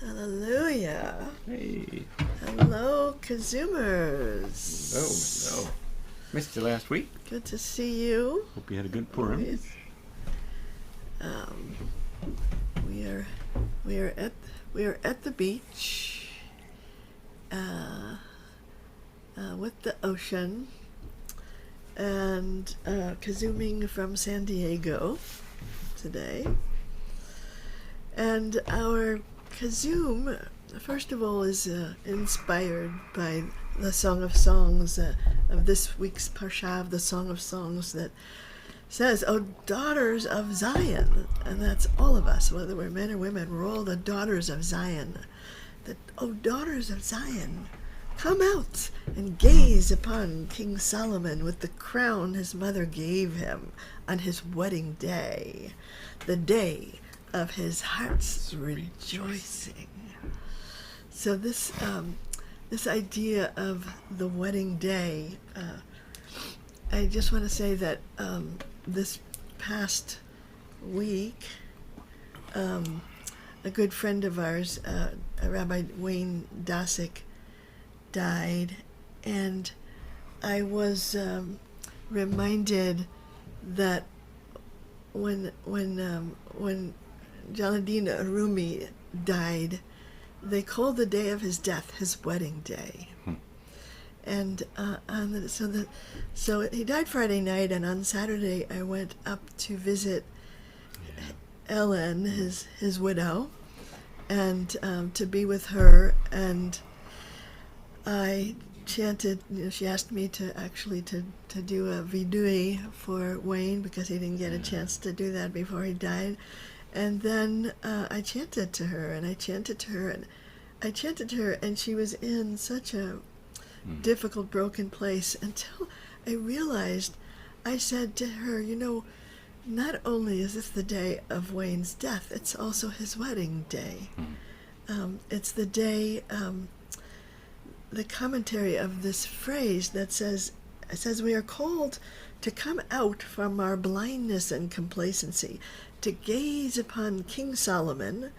Hallelujah. Hey. Hello, KZOOMers. Hello. Missed you last week. Good to see you. Hope you had a good Purim. We are at the beach with the ocean, and KZOOMing from San Diego today. And our KZOOM, first of all, is inspired by the Song of Songs of this week's Parsha of the Song of Songs that says, "O daughters of Zion," and that's all of us, whether we're men or women, we're all the daughters of Zion. That, "O daughters of Zion, come out and gaze upon King Solomon with the crown his mother gave him on his wedding day, the day of his heart's rejoicing." So this idea of the wedding day, I just want to say that this past week, a good friend of ours, Rabbi Wayne Dosick, died, and I was reminded that when Jaladina Rumi died, they called the day of his death his wedding day. And so he died Friday night, and on Saturday I went up to visit Ellen, his widow, and to be with her. And I chanted. She asked me to do a vidui for Wayne because he didn't get a chance to do that before he died. And then I chanted to her, and she was in such a difficult, broken place until I realized, I said to her, not only is this the day of Wayne's death, it's also his wedding day. It's the day, the commentary of this phrase that says, we are called to come out from our blindness and complacency, to gaze upon King Solomon,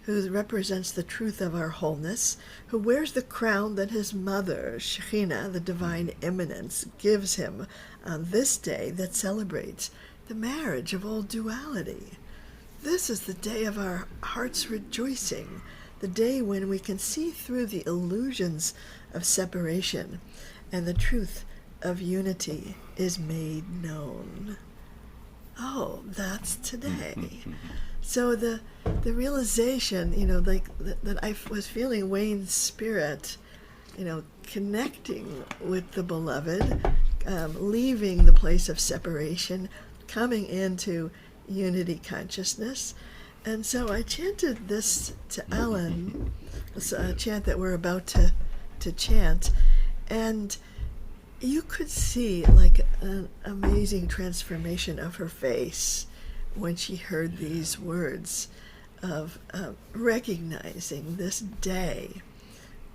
who represents the truth of our wholeness, who wears the crown that his mother, Shekhinah, the divine eminence, gives him on this day that celebrates the marriage of all duality. This is the day of our heart's rejoicing, the day when we can see through the illusions of separation and the truth of unity is made known. Oh, that's today. So the realization, that I was feeling Wayne's spirit connecting with the beloved, leaving the place of separation, coming into unity consciousness. And so I chanted this to Ellen, this chant that we're about to chant, and you could see like an amazing transformation of her face when she heard these words of recognizing this day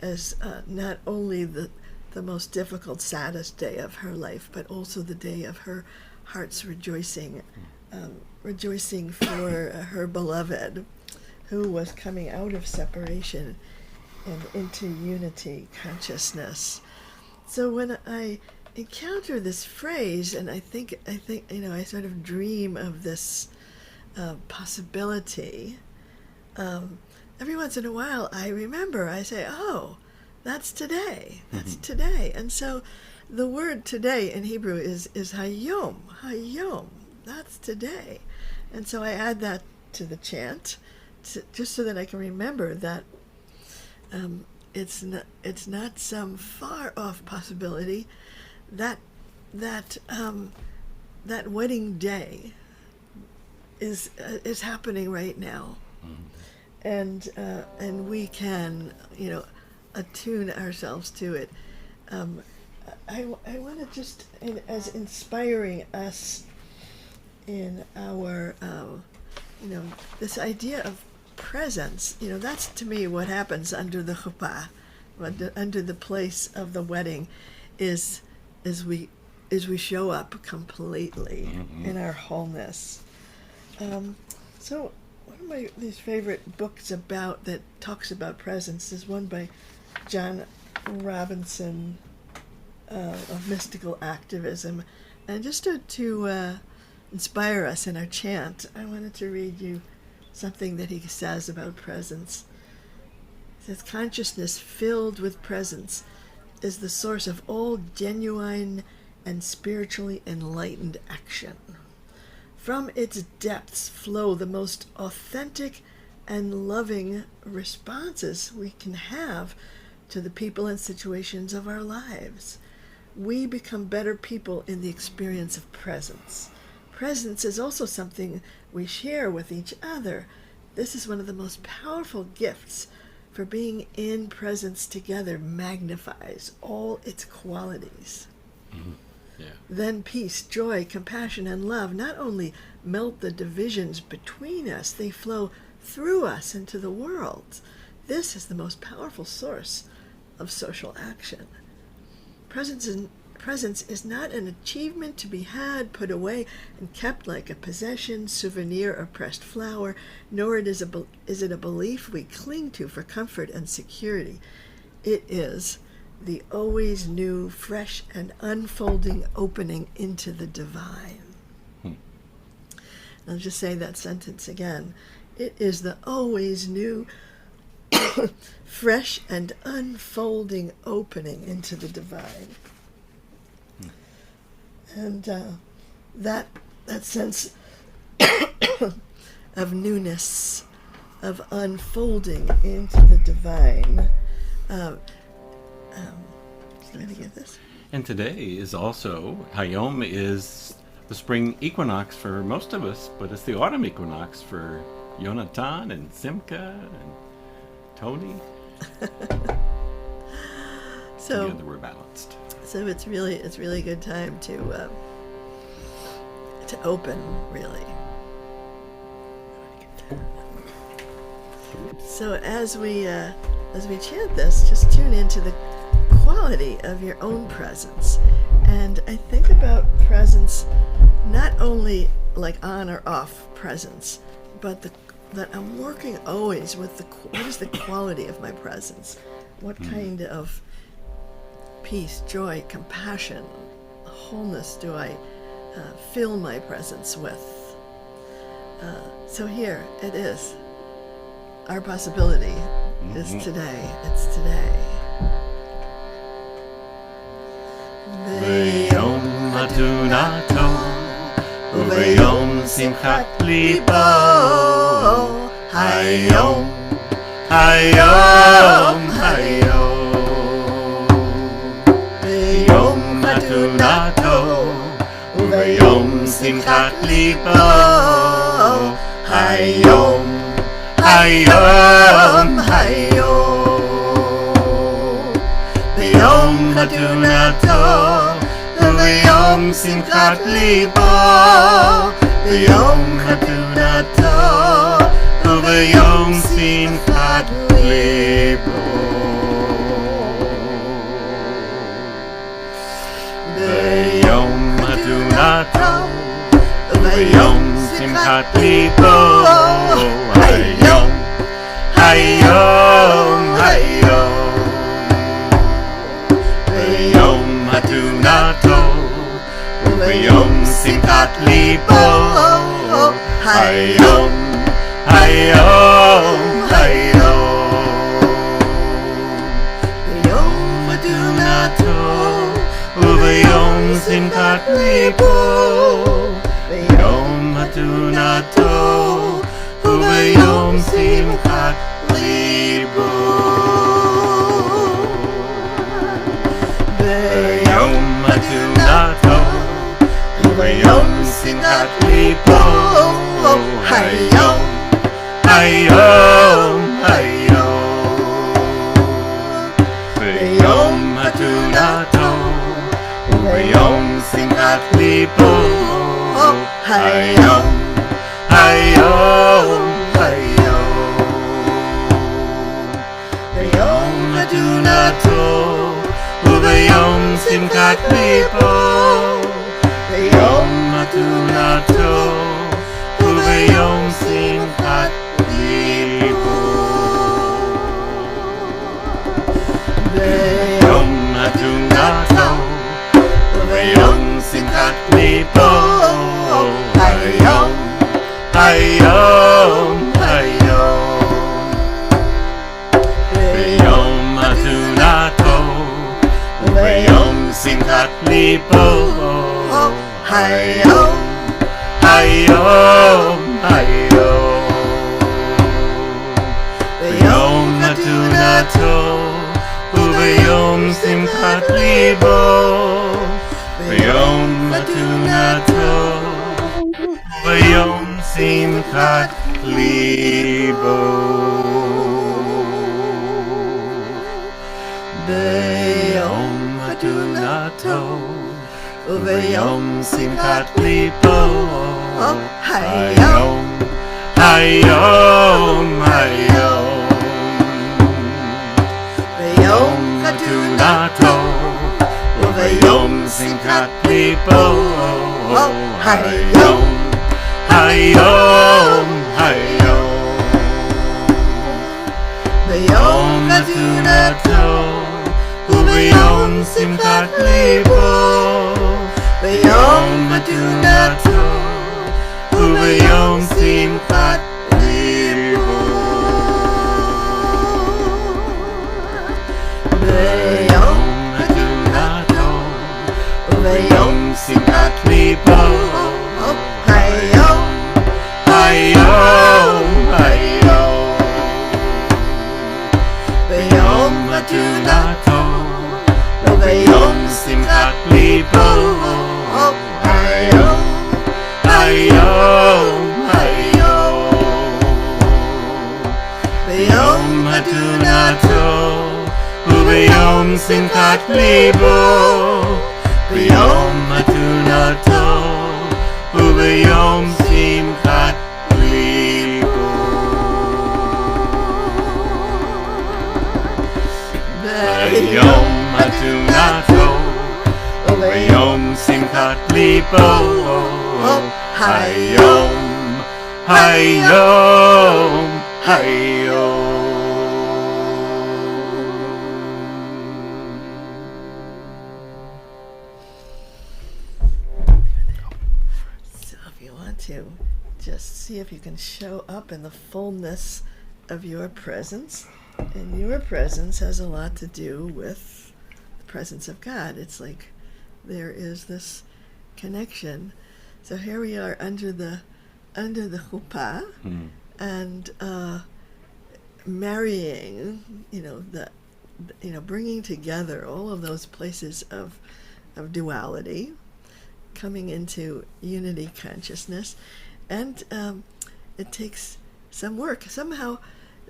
as not only the most difficult, saddest day of her life, but also the day of her heart's rejoicing, rejoicing for her beloved, who was coming out of separation and into unity consciousness. So when I encounter this phrase, and I think I sort of dream of this possibility, every once in a while I remember, I say, oh, that's today, that's today. And so the word today in Hebrew is HAYOM, HAYOM, that's today. And so I add that to the chant, just so that I can remember that it's not some far off possibility, that wedding day is happening right now, and we can attune ourselves to it. I want to just, as inspiring us in our this idea of presence, that's to me what happens under the chuppah, under the place of the wedding, is we show up completely in our wholeness. So one of my these favorite books that talks about presence is one by John Robinson of mystical activism, and just to inspire us in our chant, I wanted to read you something that he says about presence. He says, consciousness filled with presence is the source of all genuine and spiritually enlightened action. From its depths flow the most authentic and loving responses we can have to the people and situations of our lives. We become better people in the experience of presence. Presence is also something we share with each other. This is one of the most powerful gifts, for being in presence together magnifies all its qualities. Yeah. Then peace, joy, compassion, and love not only melt the divisions between us, they flow through us into the world. This is the most powerful source of social action. Presence is not an achievement to be had, put away, and kept like a possession, souvenir, or pressed flower, nor is it a belief we cling to for comfort and security. It is the always new, fresh, and unfolding opening into the divine. I'll just say that sentence again. It is the always new, fresh, and unfolding opening into the divine. And that sense of newness, of unfolding into the divine. Let me get this. And today is also, HAYOM is the spring equinox for most of us, but it's the autumn equinox for Yonatan and Simcha and Tony. So together we're balanced. So it's really a good time to open, really. So as we chant this, just tune into the quality of your own presence, and I think about presence not only like on or off presence, but that I'm working always with what is the quality of my presence? What kind of peace, joy, compassion, wholeness do I fill my presence with? So here it is. Our possibility is today. It's today. V'yom chatunato, v'yom simchat libo, HAYOM, HAYOM, HAYOM. simchat libo. Hayom, hayom, hayom. V'yom chatunato, v'yom simchat libo. V'yom chatunato, v'yom simchat libo. V'yom chatunato, v'yom simchat libo. Hayom, hayom, hayom. V'yom chatunato, v'yom simchat libo. Hayom, hayom, hayom. V'yom chatunato, v'yom simchat libo. V'yom chatunato, v'yom simchat libo. V'yom chatunato, v'yom simchat libo. Hayom, hayom, hayom. V'yom chatunato, v'yom simchat libo. Hayom, hayom, hayom. V'yom chatunato, v'yom simchat libo. V'yom chatunato, v'yom simchat libo. V'yom chatunato, v'yom simchat libo. Hayom, hayom, hayom. V'yom chatunato, v'yom simchat libo. Hayom, hayom, hayom. V'yom chatunato, v'yom simchat libo. V'yom chatunato, v'yom simchat libo. V'yom chatunato, v'yom simchat libo. Hayom, hayom, hayom. V'yom chatunato, v'yom simchat libo. Hayom, hayom, hayom. V'yom chatunato, v'yom simchat libo. V'yom chatunato, v'yom simchat libo. V'yom chatunato, v'yom simchat libo. Hayom, hayom, hayom. V'yom chatunato, v'yom simchat libo. Hayom, hayom, hayom. V'yom chatunato, v'yom simchat libo. V'yom chatunato, v'yom simchat libo. V'yom chatunato, v'yom simchat libo. Hayom, hayom, hayom. So if you want to, just see if you can show up in the fullness of your presence. And your presence has a lot to do with the presence of God. It's like there is this connection. So here we are under the chuppah, and marrying, bringing together all of those places of duality, coming into unity consciousness, and it takes some work. Somehow,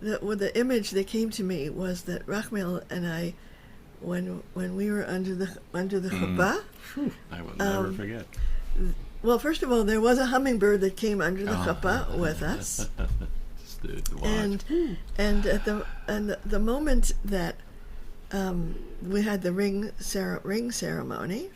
the image that came to me was that Rachmel and I, when we were under the chuppah, I will never forget. Well, first of all, there was a hummingbird that came under the chuppah with us, and at the moment that we had the ring ceremony,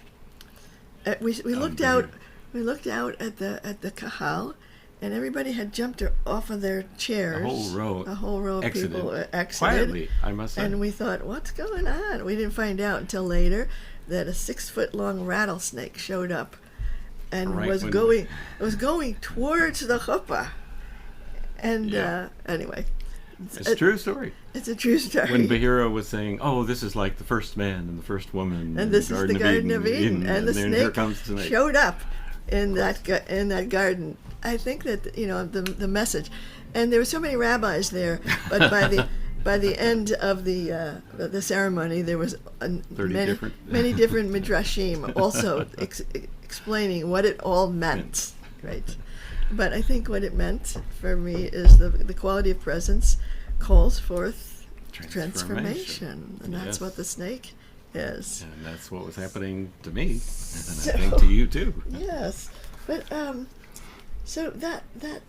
we looked out. We looked out at the kahal, and everybody had jumped off of their chairs. A whole row of people exited quietly, I must say. And we thought, what's going on? We didn't find out until later that a 6-foot-long rattlesnake showed up and was going towards the chuppah. And anyway, it's a true story. It's a true story. When Bahira was saying, "Oh, this is like the first man and the first woman, and this is the Garden of Eden," and the snake showed up in that garden. I think that the message, and there were so many rabbis there, but by the end of the ceremony, there was many different midrashim also explaining what it all meant, right? But I think what it meant for me is the quality of presence calls forth transformation, and that's what the snake is. And that's what was happening to me, and I think to you too. Yes, but so that the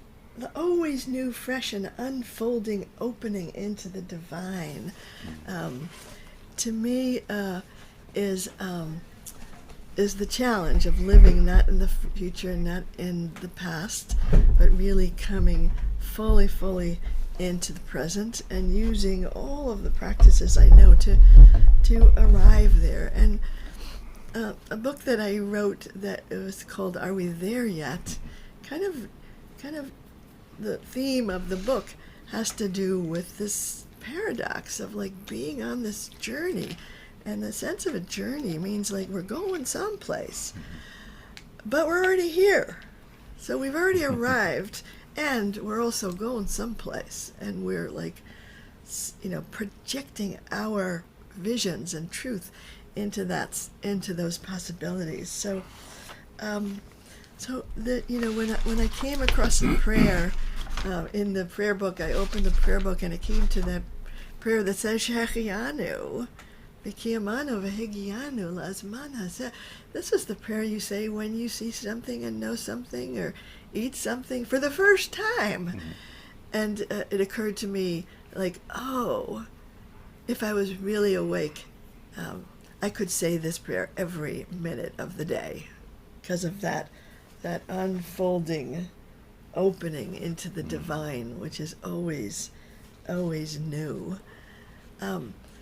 always new, fresh, and unfolding opening into the divine, to me is the challenge of living not in the future, not in the past, but really coming fully into the present and using all of the practices I know to arrive there. And a book that I wrote that it was called "Are We There Yet?" kind of the theme of the book has to do with this paradox of like being on this journey. And the sense of a journey means like we're going someplace, but we're already here. So we've already arrived, and we're also going someplace. And we're like, projecting our visions and truth into those possibilities. So, when I came across the prayer in the prayer book, I opened the prayer book and it came to that prayer that says Shehechiyanu. Lazman, haZeh. This is the prayer you say when you see something and know something or eat something for the first time. Mm-hmm. And it occurred to me, like, oh, if I was really awake, I could say this prayer every minute of the day because of that unfolding, opening into the divine, which is always new.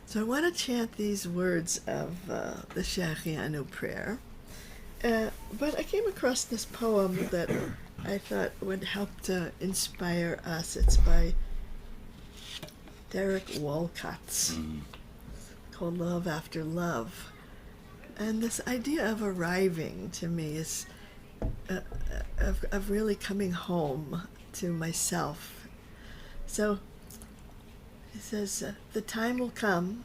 So I want to chant these words of the Shehechiyanu prayer. But I came across this poem that I thought would help to inspire us. It's by Derek Walcott, called Love After Love. And this idea of arriving to me is of really coming home to myself. So it says, the time will come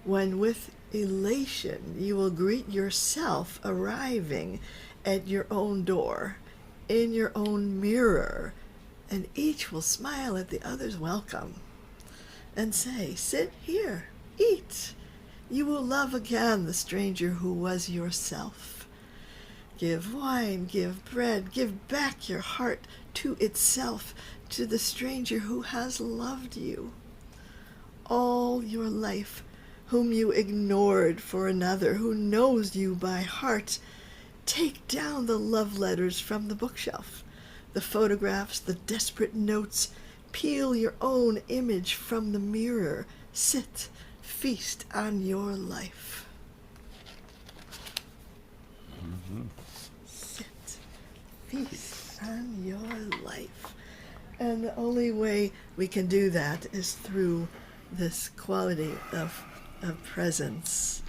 when with elation you will greet yourself arriving at your own door, in your own mirror, and each will smile at the other's welcome and say, sit here, eat. You will love again the stranger who was yourself. Give wine, give bread, give back your heart to itself, to the stranger who has loved you all your life, whom you ignored for another, who knows you by heart. Take down the love letters from the bookshelf, the photographs, the desperate notes. Peel your own image from the mirror. Sit, feast on your life. Sit, feast on your life. And the only way we can do that is through this quality of presence.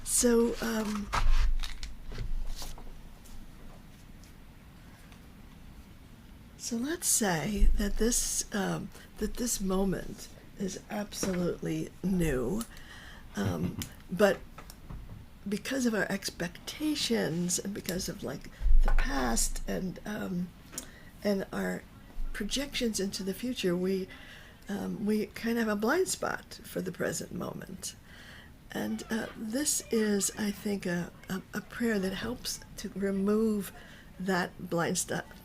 So let's say that this moment is absolutely new, but because of our expectations and because of like the past and our projections into the future, we kind of have a blind spot for the present moment. And this is, I think, a prayer that helps to remove that blind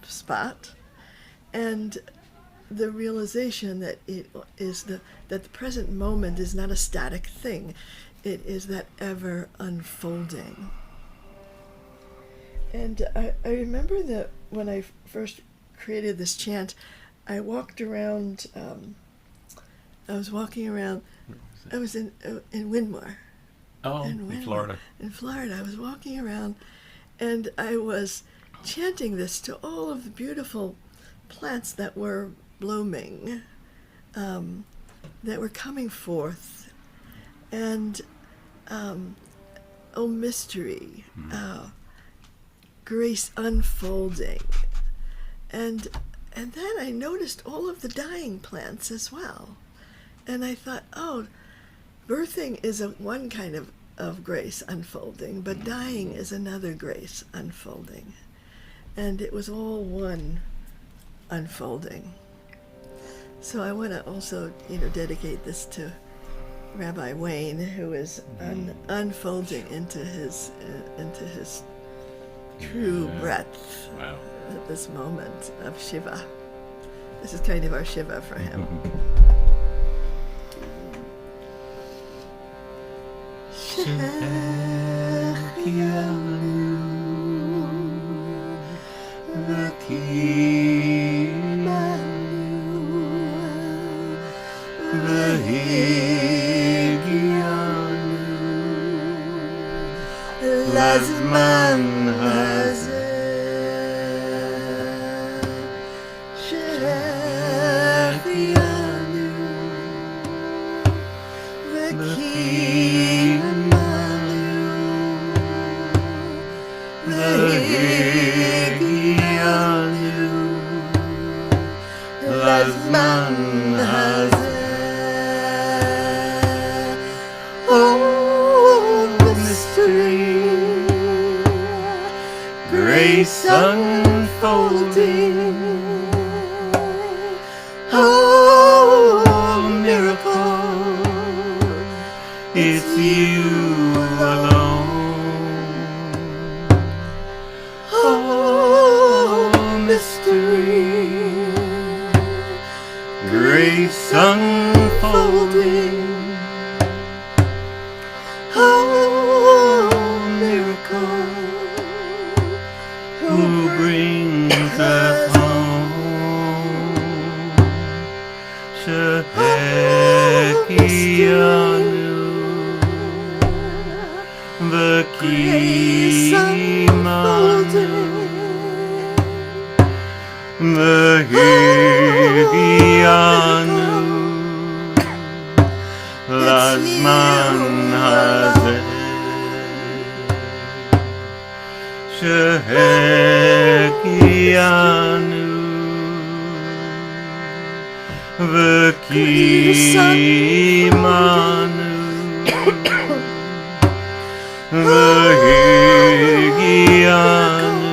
spot and the realization that it is that the present moment is not a static thing. It is that ever unfolding. And I remember that when I first created this chant, I walked around. I was walking around. I was in Windmore. Oh, in Florida. In Florida, I was walking around, and I was chanting this to all of the beautiful plants that were blooming, that were coming forth, and oh mystery, grace unfolding, and then I noticed all of the dying plants as well. And I thought, oh, birthing is one kind of grace unfolding, but dying is another grace unfolding. And it was all one unfolding. So I want to also, dedicate this to Rabbi Wayne, who is unfolding into his true breadth at this moment of Shiva. This is kind of our Shiva for him. Shehechiyanu, lazman haZeh, Shehechiyanu, lazman haZeh. Oh, mystery, grace unfolding. Oh, miracle, it's you alone. Oh, mystery, grace unfolding. Oh, miracle, who brings us home. Shehechiyanu, the KZOOM, the Shehechiyanu, lazman haZeh, Shehechiyanu, the KZOOM, the Shehechiyanu,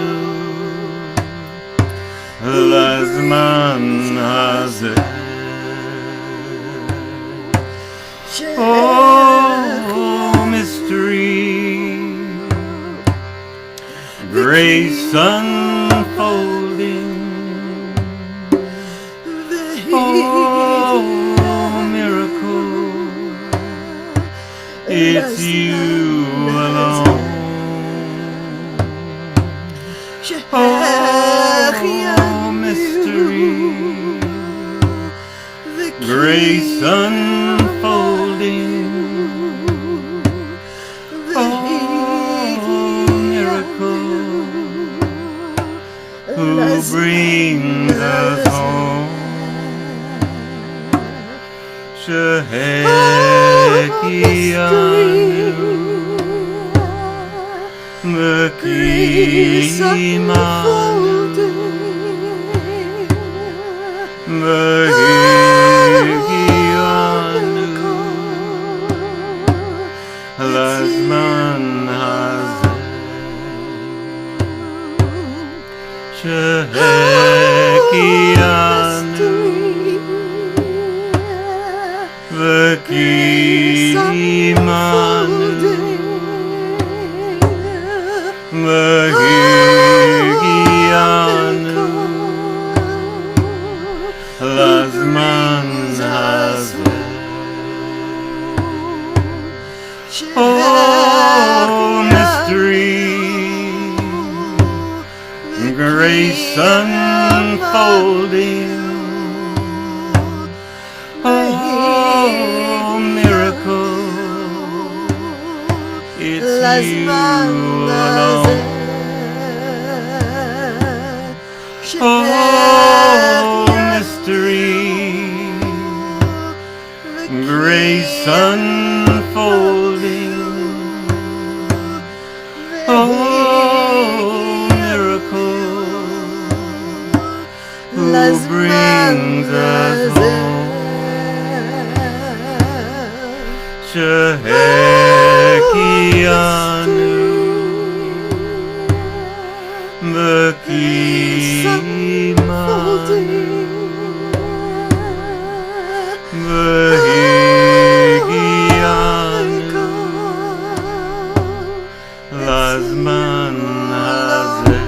lazman haZeh. Oh, mystery, grace unfolding. Oh, miracle, it's you alone. Oh, mystery, grace unfolding. Oh, miracle, who brings us home. Shehechiyanu, the KZOOM, the Shehechiyanu, lazman Shehechiyanu, lazman haZeh. Oh, mystery, grace unfolding. Oh, miracle, it's you alone. Oh, mystery, grace unfolding. Oh, miracle, who brings us home. Shehechiyanu, the Shehechiyanu, lazman haZeh.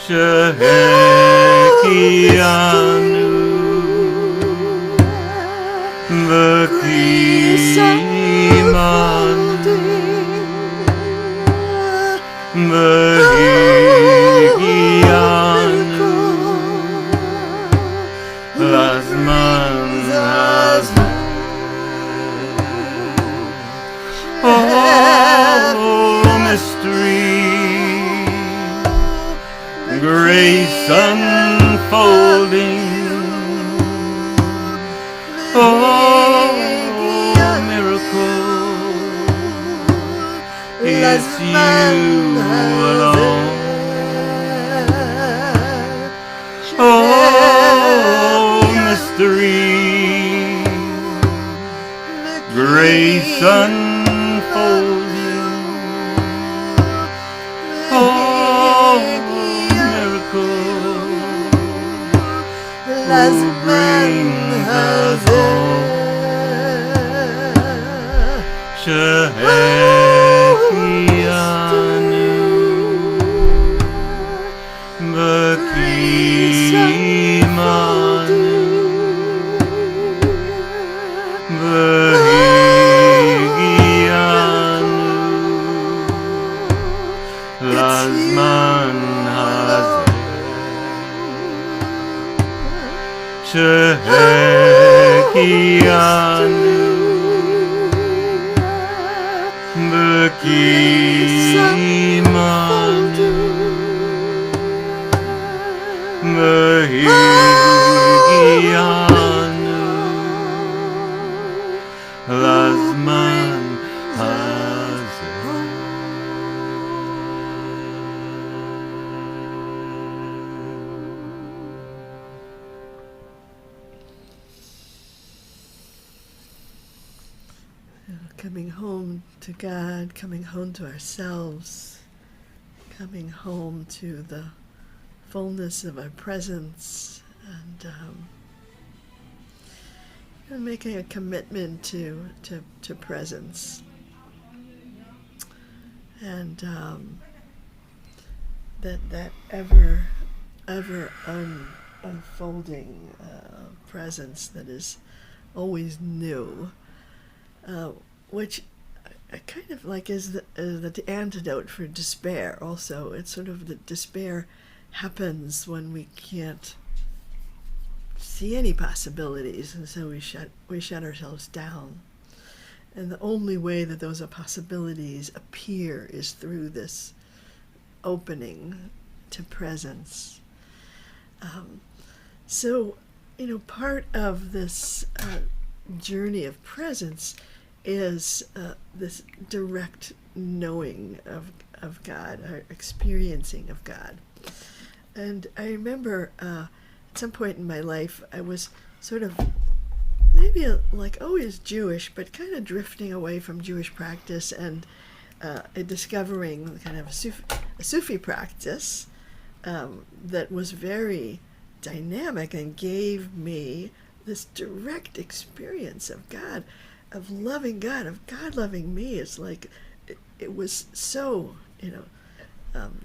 Shehechiyanu, the Shehechiyanu, lazman haZeh. Oh, mystery, grace unfolding. Oh, miracle, it's you alone. Oh, mystery, grace unfolding. Oh, miracle, who brings us home. Shehechiyanu, the lazman haZeh. Shehechiyanu, the Shehechiyanu, lazman haZeh. Coming home to God, coming home to ourselves, coming home to the fullness of our presence, and making a commitment to presence, and that ever unfolding presence that is always new. Which I kind of like is the antidote for despair also. It's sort of that despair happens when we can't see any possibilities, and so we shut ourselves down. And the only way that those possibilities appear is through this opening to presence. So, part of this journey of presence is this direct knowing of God, our experiencing of God. And I remember at some point in my life, I was sort of maybe like always Jewish, but kind of drifting away from Jewish practice and discovering kind of a Sufi practice that was very dynamic and gave me this direct experience of God, of loving God, of God loving me. It's like it was so,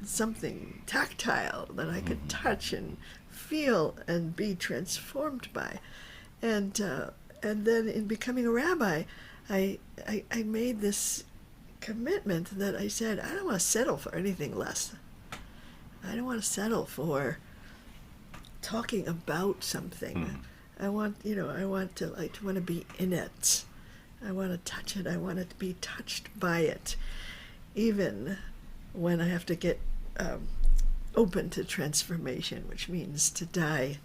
something tactile that I could touch and feel and be transformed by. And then in becoming a rabbi, I made this commitment that I said, I don't want to settle for anything less. I don't want to settle for talking about something. I want to be in it. I want to touch it. I want to be touched by it, even when I have to get open to transformation, which means to die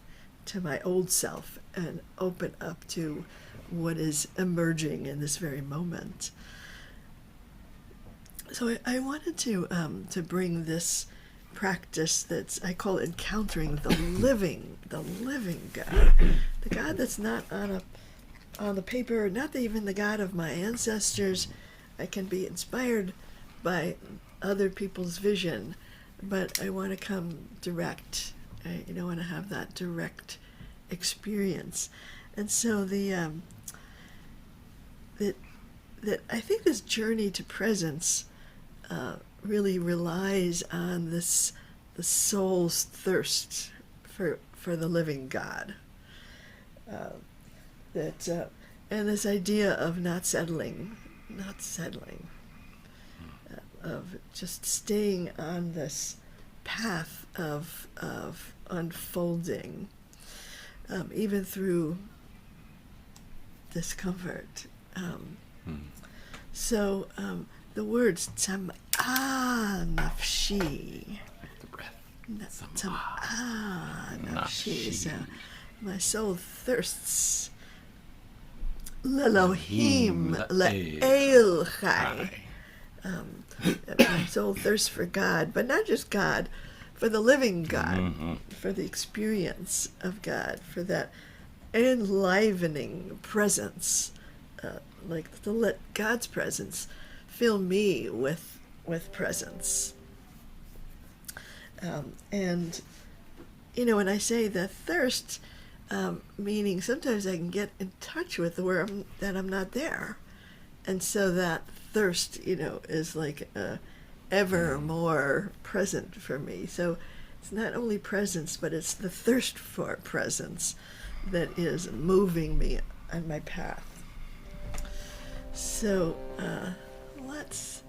to my old self and open up to what is emerging in this very moment. So I wanted to bring this practice I call encountering the living God, the God that's not on the paper, not even the God of my ancestors. I can be inspired by other people's vision, but I want to come direct. I want to have that direct experience. And so that I think this journey to presence really relies on the soul's thirst for the living God. And this idea of not settling, of just staying on this path of unfolding, even through discomfort. So the words Tzam'ah Nafshi. The breath. Tzam'ah Nafshi. So my soul thirsts. L'Elohim, L'El Chai. My soul thirsts for God, but not just God, for the living God, for the experience of God, for that enlivening presence, like to let God's presence fill me with presence. And when I say the thirst, meaning sometimes I can get in touch with that I'm not there, and so that thirst, is like ever more present for me. So it's not only presence, but it's the thirst for presence that is moving me on my path. So let's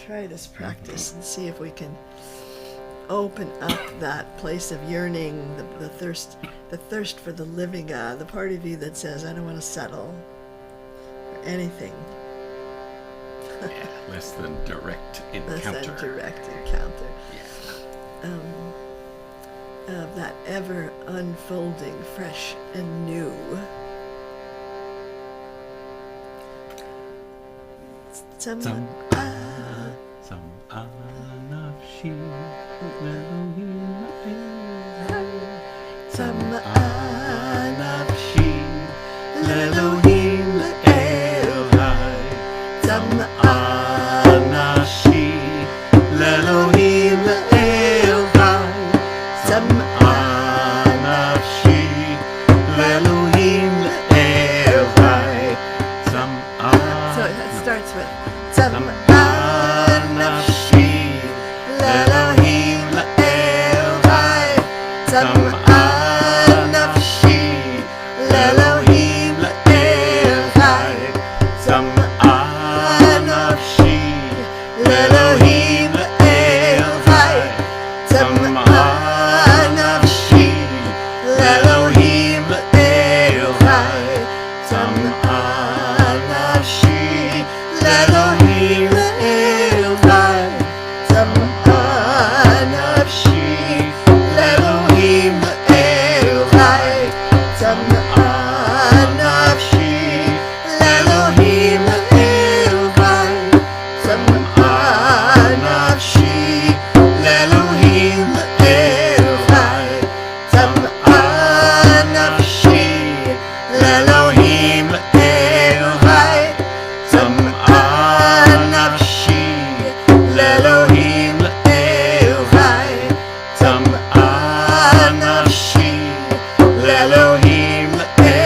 try this practice and see if we can open up that place of yearning, the thirst for the living God, the part of you that says, I don't want to settle for anything. Yeah, less than direct encounter. Less than direct encounter. Yeah. Of that ever unfolding, fresh and new. Tzam'ah Nafshi, Tzam'ah Nafshi, L'Elohim L'Elhai. Tzam'ah Nafshi, L'Elohim L'Elhai. Tzam'ah Nafshi, L'Elohim L'Elhai. So that starts with Tzam'ah Nafshi, L'Elohim L'Elhai. Tzam'ah Nafshi, L'Elohim L'Elhai. Tzam'ah Nafshi, L'Elohim L'Elhai. Tzam'ah Nafshi, L'Elohim L'Elhai. Tzam'ah Nafshi, L'Elohim L'Elhai. Tzam'ah Nafshi, L'Elohim L'Elhai. Tzam'ah Nafshi, L'Elohim L'Elhai. Tzam'ah Nafshi, L'Elohim L'Elhai. Tzam'ah Nafshi, L'Elohim L'Elhai. Tzam'ah Nafshi, L'Elohim L'Elhai. Tzam'ah Nafshi, L'Elohim L'Elhai.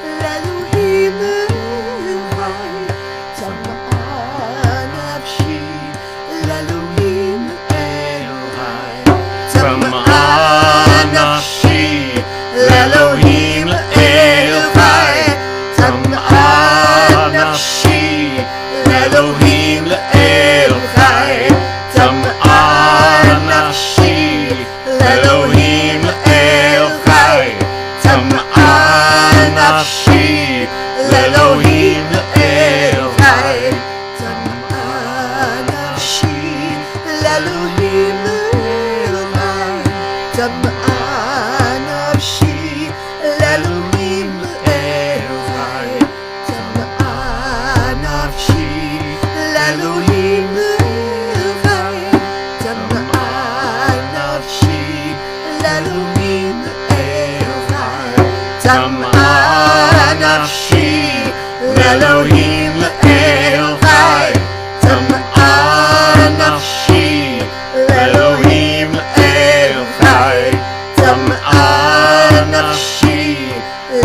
Tzam'ah Nafshi L'Elohim L'El Chai. Tzam'ah Nafshi L'Elohim L'El Chai. Tzam'ah Nafshi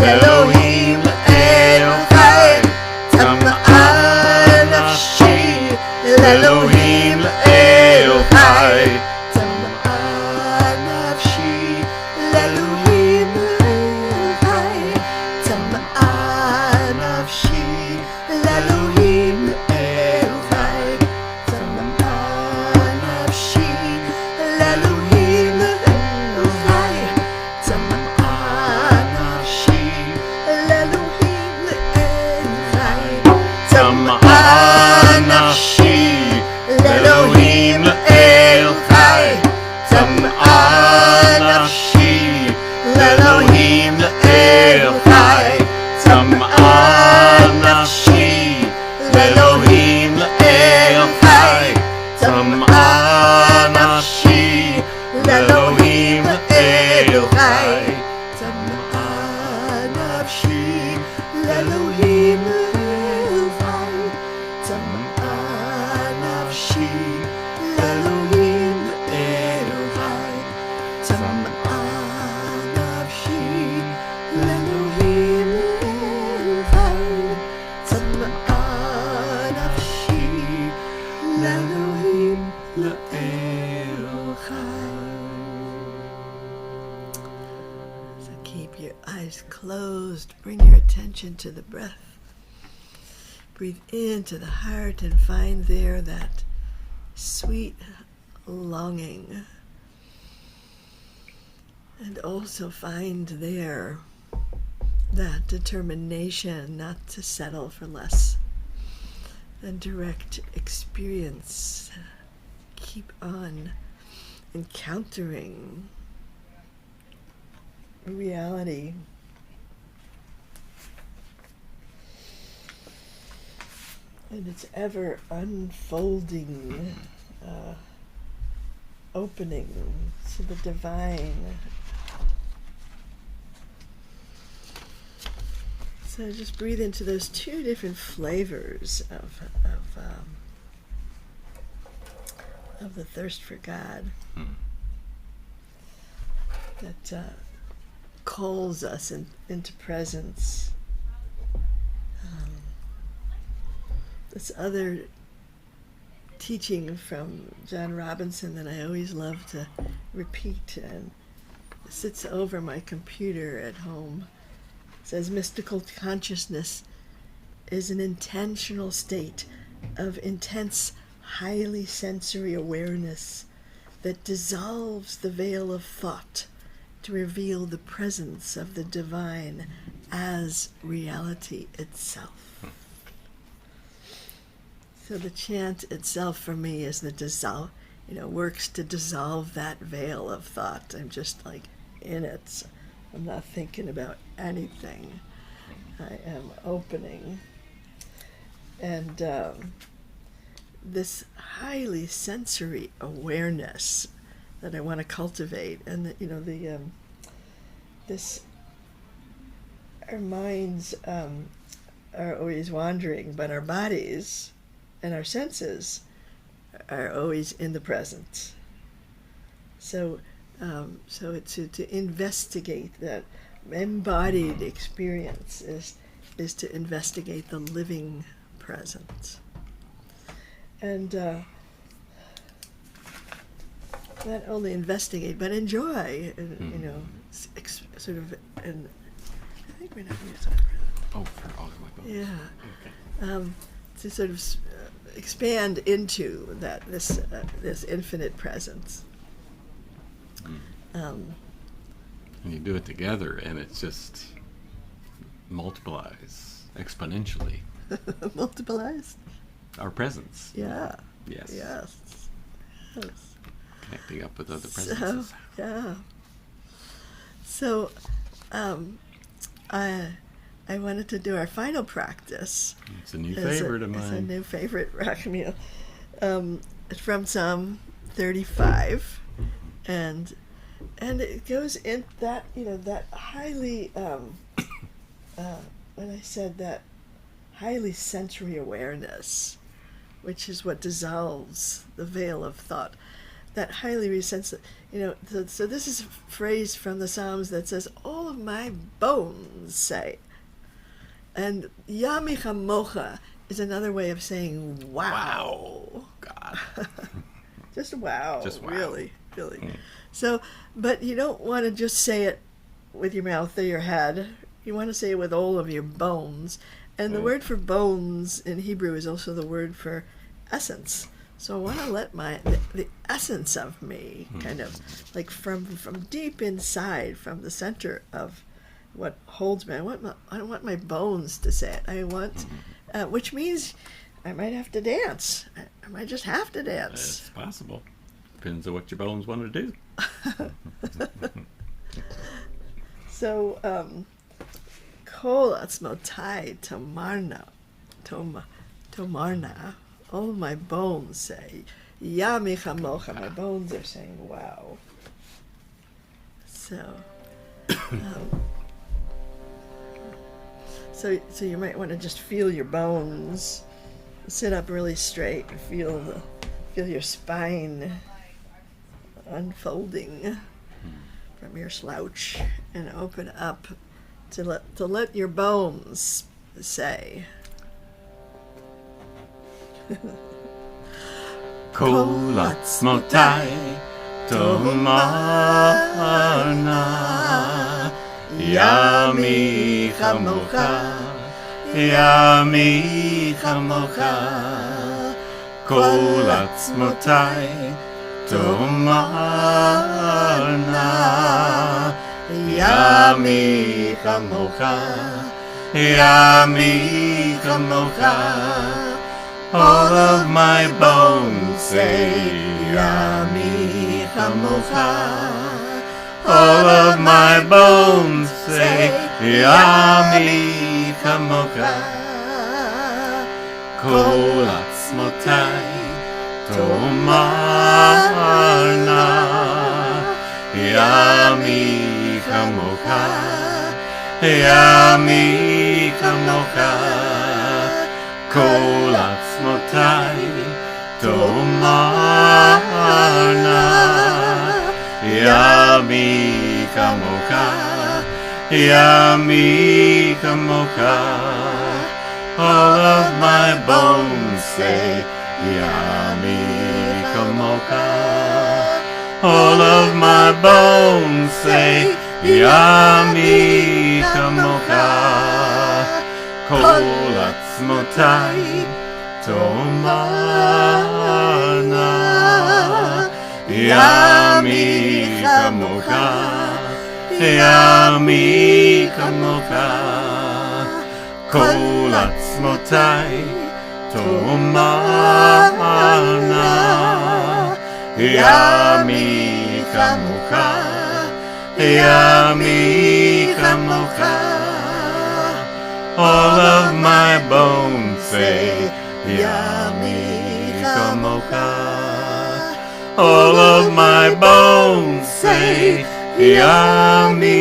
L'Elohim L'El Chai. Tzam'ah Nafshi L'Elohim L'El Chai. Tzam'ah Nafshi L'Elohim L'El Chai. Tzam'ah Nafshi L'Elohim L'El Chai. Tzam'ah Nafshi L'Elohim L'El Chai. Tzam'ah Nafshi L'Elohim L'El Chai. Tzam'ah Nafshi L'Elohim L'El Chai. Tzam'ah Nafshi L'Elohim L'El Chai. Tzam'ah Nafshi L'Elohim L'El Chai. Tzam'ah Nafshi L'Elohim L'El Chai. Tzam'ah Nafshi L'Elohim L'El Chai. Tzam'ah Nafshi L'Elohim L'El Chai. Tzam'ah Nafshi L'Elohim L'El Chai. Tzam'ah Nafshi L'Elohim L'El Chai. So keep your eyes closed. Bring your attention to the breath. Breathe into the heart and find there that sweet longing. And also find there that determination not to settle for less than direct experience. Keep on encountering reality. And its ever unfolding opening to the divine. So just breathe into those two different flavors of the thirst for God that calls us into presence. This other teaching from John Robinson that I always love to repeat and sits over my computer at home. It says, mystical consciousness is an intentional state of intense, highly sensory awareness that dissolves the veil of thought to reveal the presence of the divine as reality itself. So the chant itself for me is the works to dissolve that veil of thought. I'm just like in it. I'm not thinking about anything. I am opening. And this highly sensory awareness that I want to cultivate, and our minds are always wandering, but our bodies and our senses are always in the present. So it's to investigate that embodied experience is to investigate the living present. And not only investigate, but enjoy, sort of, and I think we're not using it for that. Oh, for all of my bones. Yeah. Okay. To sort of expand into this infinite presence. And you do it together, and it just multiplies exponentially. Multiplies? Our presence. Yeah. Yes. Yes. Yes. Connecting up with other presences. So, I wanted to do our final practice. It's a new favorite of mine. It's a new favorite rock meal. It's from Psalm 35, and it goes in that that highly when I said that highly sensory awareness, which is what dissolves the veil of thought, that highly sensitive, so this is a phrase from the Psalms that says, all of my bones say. And Yami Chamocha is another way of saying wow. God. Just wow. Just wow. Really. So, but you don't want to just say it with your mouth or your head. You want to say it with all of your bones. And the word for bones in Hebrew is also the word for essence. So I want to let the essence of me kind of like from deep inside, from the center of what holds me. I don't want my bones to say it. I want, which means I might have to dance. I might just have to dance. It's possible. Depends on what your bones want to do. So, kol atzmotai tomarnah. All my bones say, Yami Chamocha. My bones are saying, wow. So, so you might want to just feel your bones, sit up really straight, and feel your spine unfolding from your slouch, and open up to let your bones say. Kol atzmotai tomarnah, Yami Chamocha, Yami Chamocha. Kol atzmotai tomarnah, Yami Chamocha, Yami Chamocha. All of my bones say, Yami Chamocha. All of my bones say, Yami Chamocha. Kol atzmotai tomarnah, Yami Chamocha, Yami Chamocha. Kol atzmotai tomarnah, Yami Chamocha, Yami Chamocha. All of my bones say, Yami Chamocha. All of my bones say, Yami Chamocha. Kol atzmotai tomarnah, Yami Chamocha, Yami Chamocha. Kol atzmotai tomarnah, Yami Chamocha, Yami Chamocha. All of my bones say, Yami Chamocha. All of my bones say, Yami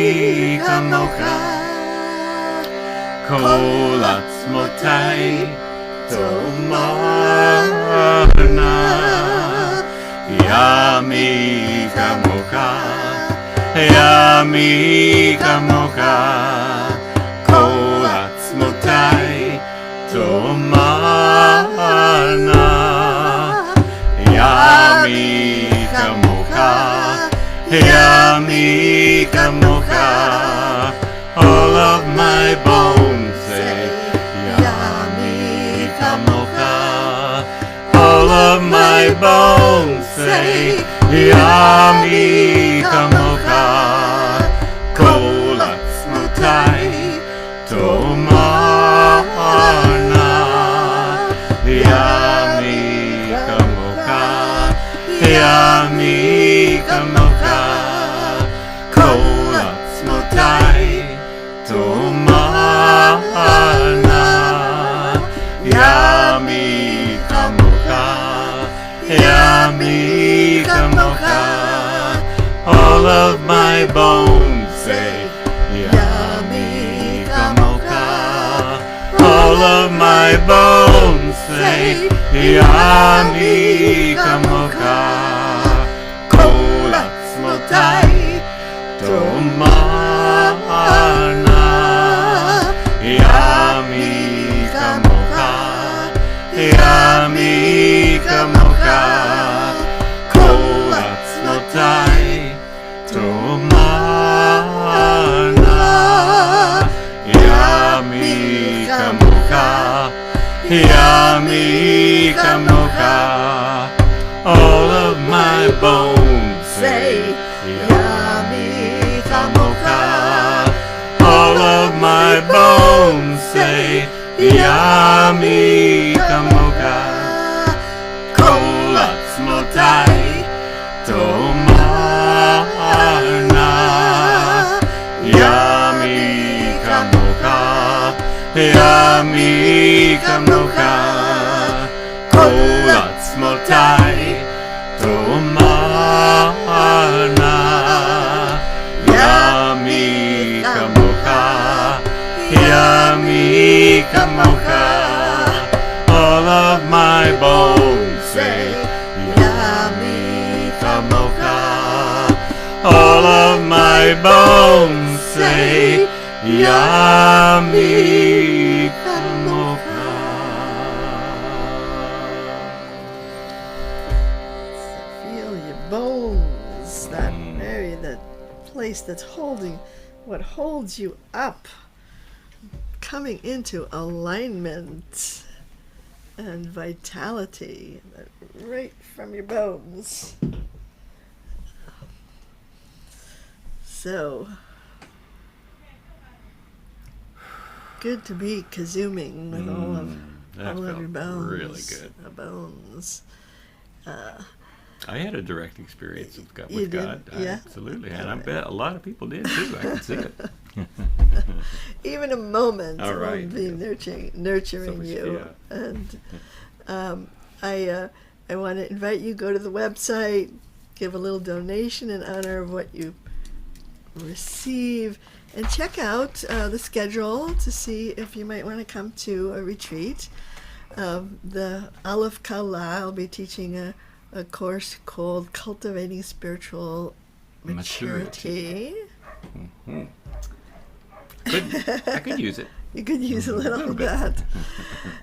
Chamocha. Kol atzmotai tomarnah, Yami Chamocha, Yami Chamocha. Kol atzmotai tomarnah, Yami Chamocha, Yami Chamocha. All of my bones say, Yami Chamocha. All of my bones say, Yami Chamocha. Kol atzmotai tomarnah, Yami Chamocha, Yami Chamocha. Kol atzmotai tomarnah, Yami Chamocha, Yami Chamocha. All of my bones say, Yami Chamocha. of my bones say, Yami Chamocha, Kol atzmotai, tomarnah, Yami Chamocha, Yami Chamocha, Kol atzmotai, tomarnah, Yami Chamocha, Yami Chamocha. All of my bones say, Yami Chamocha. All of my bones say, Yami Chamocha. Kol atzmotai, tomarnah, Yami Chamocha, Yami Chamocha. Kol atzmotai, tomarnah, Yami Chamocha, Yami Chamocha. All of my bones say, Yami Chamocha. All of my bones say, Yami Chamocha. Feel your bones, that area, that place that's holding, what holds you up, coming into alignment and vitality right from your bones. So good to be KZOOMing with all of your bones. Really good. Bones. I had a direct experience with God. You did? Yeah. Absolutely, and I bet a lot of people did too. I can see it. Even a moment All of right. being nurturing you. And I want to invite you, go to the website, give a little donation in honor of what you receive, and check out the schedule to see if you might want to come to a retreat. The Aleph Kala, I'll be teaching a course called Cultivating Spiritual Maturity. I could use it. You could use a little of that.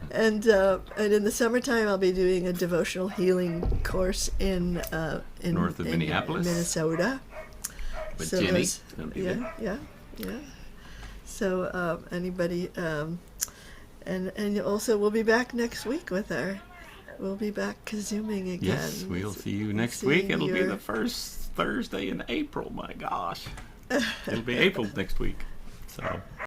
And in the summertime, I'll be doing a devotional healing course in North of Minneapolis, Minnesota. With So Jenny. those- yeah. So anybody, and also we'll be back next week with her. We'll be back KZOOMing again. Yes, we'll see you next week. It'll be the first Thursday in April. My gosh, it'll be April next week. So